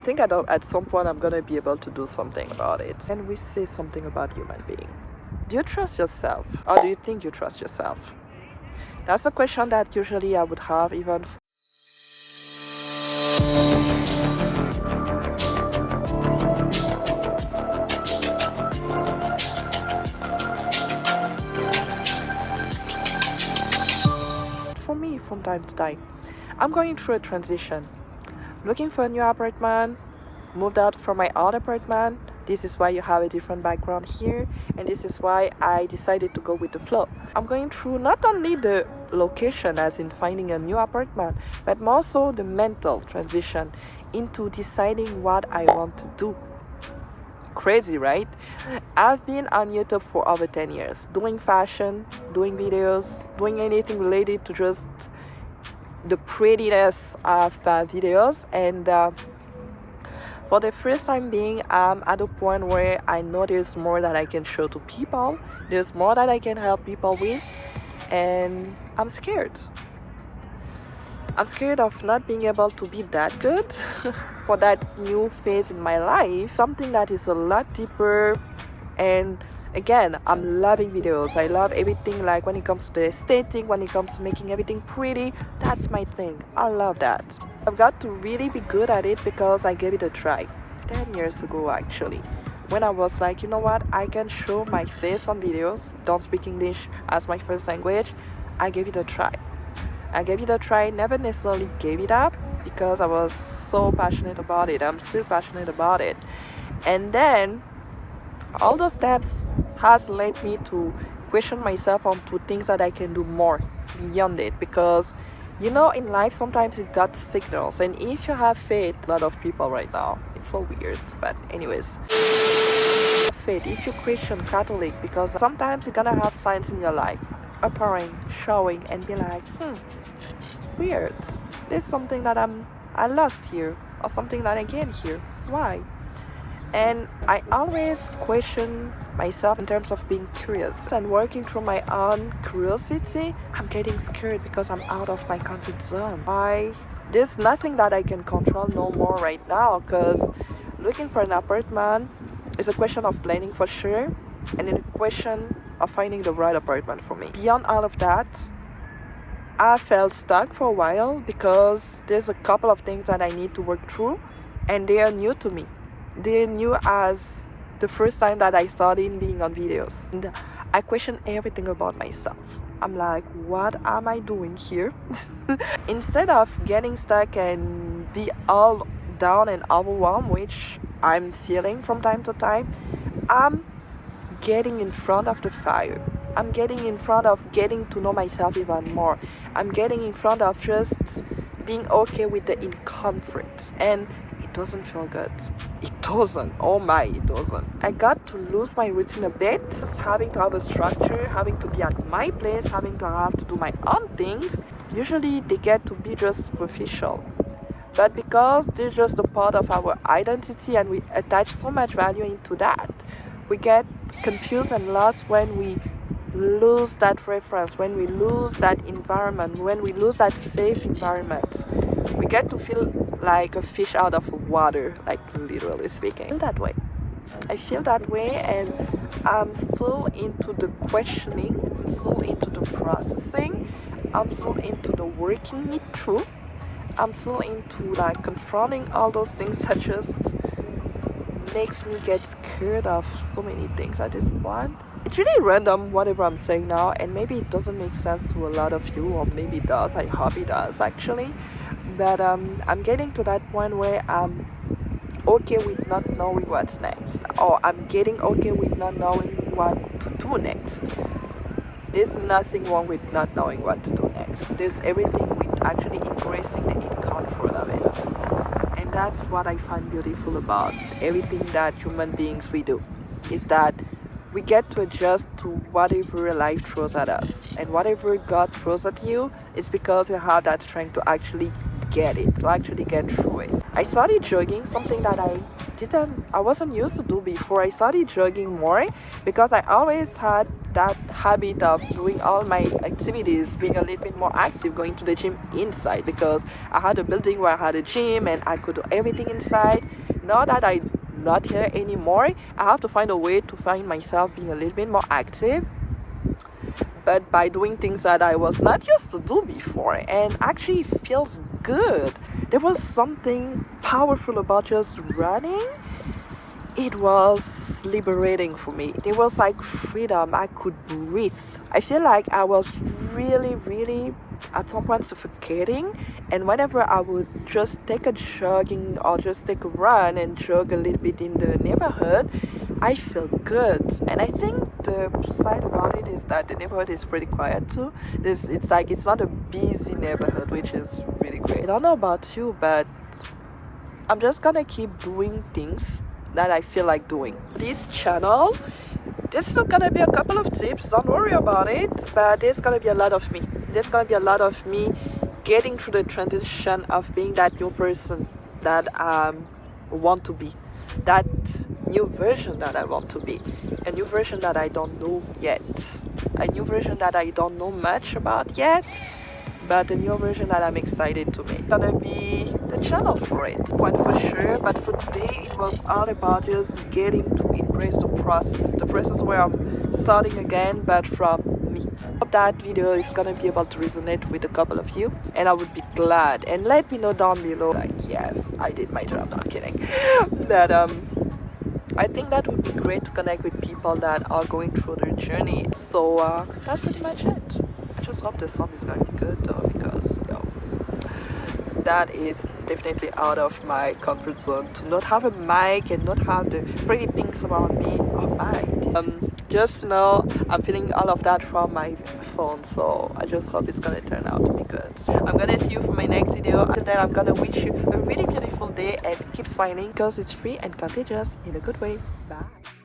I think at some point I'm gonna be able to do something about it. And we say something about human being. Do you trust yourself, or do you think you trust yourself? That's a question that usually I would have even. For me, from time to time, I'm going through a transition, looking for a new apartment, moved out from my old apartment. This is why you have a different background here, and this is why I decided to go with the flow. I'm going through not only the location, as in finding a new apartment, but more so the mental transition into deciding what I want to do. Crazy, right? I've been on YouTube for over 10 years, doing fashion, doing videos, doing anything related to just the prettiness of videos, and for the first time being, I'm at a point where I know there's more that I can show to people, there's more that I can help people with, and I'm scared. I'm scared of not being able to be that good for that new phase in my life, something that is a lot deeper. And again, I'm loving videos. I love everything, like when it comes to the aesthetic, when it comes to making everything pretty, that's my thing. I love that. I've got to really be good at it because I gave it a try 10 years ago actually, when I was like, you know what, I can show my face on videos, don't speak English as my first language. I gave it a try. Never necessarily gave it up because I was so passionate about it. I'm still passionate about it. And then all those steps has led me to question myself onto things that I can do more beyond it, because you know, in life sometimes it got signals, and if you have faith, a lot of people right now, it's so weird, but anyways, faith, if you're Christian, Catholic, because sometimes you're gonna have signs in your life appearing, showing, and be like, weird, there's something that I lost here, or something that I gained here. Why? And I always question myself in terms of being curious and working through my own curiosity. I'm getting scared because I'm out of my comfort zone. There's nothing that I can control no more right now, because looking for an apartment is a question of planning for sure, and a question of finding the right apartment for me. Beyond all of that, I felt stuck for a while because there's a couple of things that I need to work through, and they are new to me. They're new as the first time that I started being on videos. And I question everything about myself. I'm like, what am I doing here? Instead of getting stuck and be all down and overwhelmed, which I'm feeling from time to time, I'm getting in front of the fire. I'm getting in front of getting to know myself even more. I'm getting in front of just being okay with the discomfort. And it doesn't feel good. It doesn't. Oh my, it doesn't. I got to lose my routine a bit, having to have a structure, having to be at my place, having to have to do my own things. Usually they get to be just superficial. But because they're just a part of our identity and we attach so much value into that, we get confused and lost when we lose that reference, when we lose that environment, when we lose that safe environment. We get to feel like a fish out of water, like literally speaking. I feel that way, and I'm still into the questioning, I'm still into the processing, I'm still into the working it through, I'm still into like confronting all those things that just makes me get scared of so many things at this point. It's really random whatever I'm saying now, and maybe it doesn't make sense to a lot of you, or maybe it does. I hope it does actually. But I'm getting to that point where I'm okay with not knowing what's next, or I'm getting okay with not knowing what to do next. There's nothing wrong with not knowing what to do next. There's everything with actually embracing the discomfort of it. And that's what I find beautiful about everything that human beings we do, is that we get to adjust to whatever life throws at us. And whatever God throws at you is because you have that strength to actually get it, to actually get through it. I started jogging, something that I wasn't used to do before. I started jogging more because I always had that habit of doing all my activities, being a little bit more active, going to the gym inside, because I had a building where I had a gym and I could do everything inside. Now that I'm not here anymore, I have to find a way to find myself being a little bit more active, but by doing things that I was not used to do before, and actually it feels good. There was something powerful about just running. It was liberating for me. It was like freedom. I could breathe. I feel like I was really at some point suffocating, and whenever I would just take a jogging or just take a run and jog a little bit in the neighborhood, I feel good. And I think the side about it is that the neighborhood is pretty quiet too. It's not a busy neighborhood, which is really great. I don't know about you, but I'm just gonna keep doing things that I feel like doing. This channel, this is gonna be a couple of tips, don't worry about it, but there's gonna be a lot of me. There's gonna be a lot of me getting through the transition of being that new person that I want to be, that new version that I want to be, a new version that I don't know yet, a new version that I don't know much about yet, but a new version that I'm excited to make. It's gonna be the channel for it, point for sure. But for today, it was all about just getting to embrace the process where I'm starting again, but from me. Hope that video is gonna be able to resonate with a couple of you, and I would be glad. And let me know down below, like, yes, I did my job. Not kidding. That I think that would be great to connect with people that are going through their journey. So that's pretty much it. I just hope the sound is gonna be good though, because that is definitely out of my comfort zone, to not have a mic and not have the pretty things around me. Oh my, just know I'm feeling all of that from my phone, so I just hope it's gonna turn out to be good. I'm gonna see you for my next video. Until then, I'm gonna wish you a really beautiful day and keep smiling, because it's free and contagious in a good way. Bye.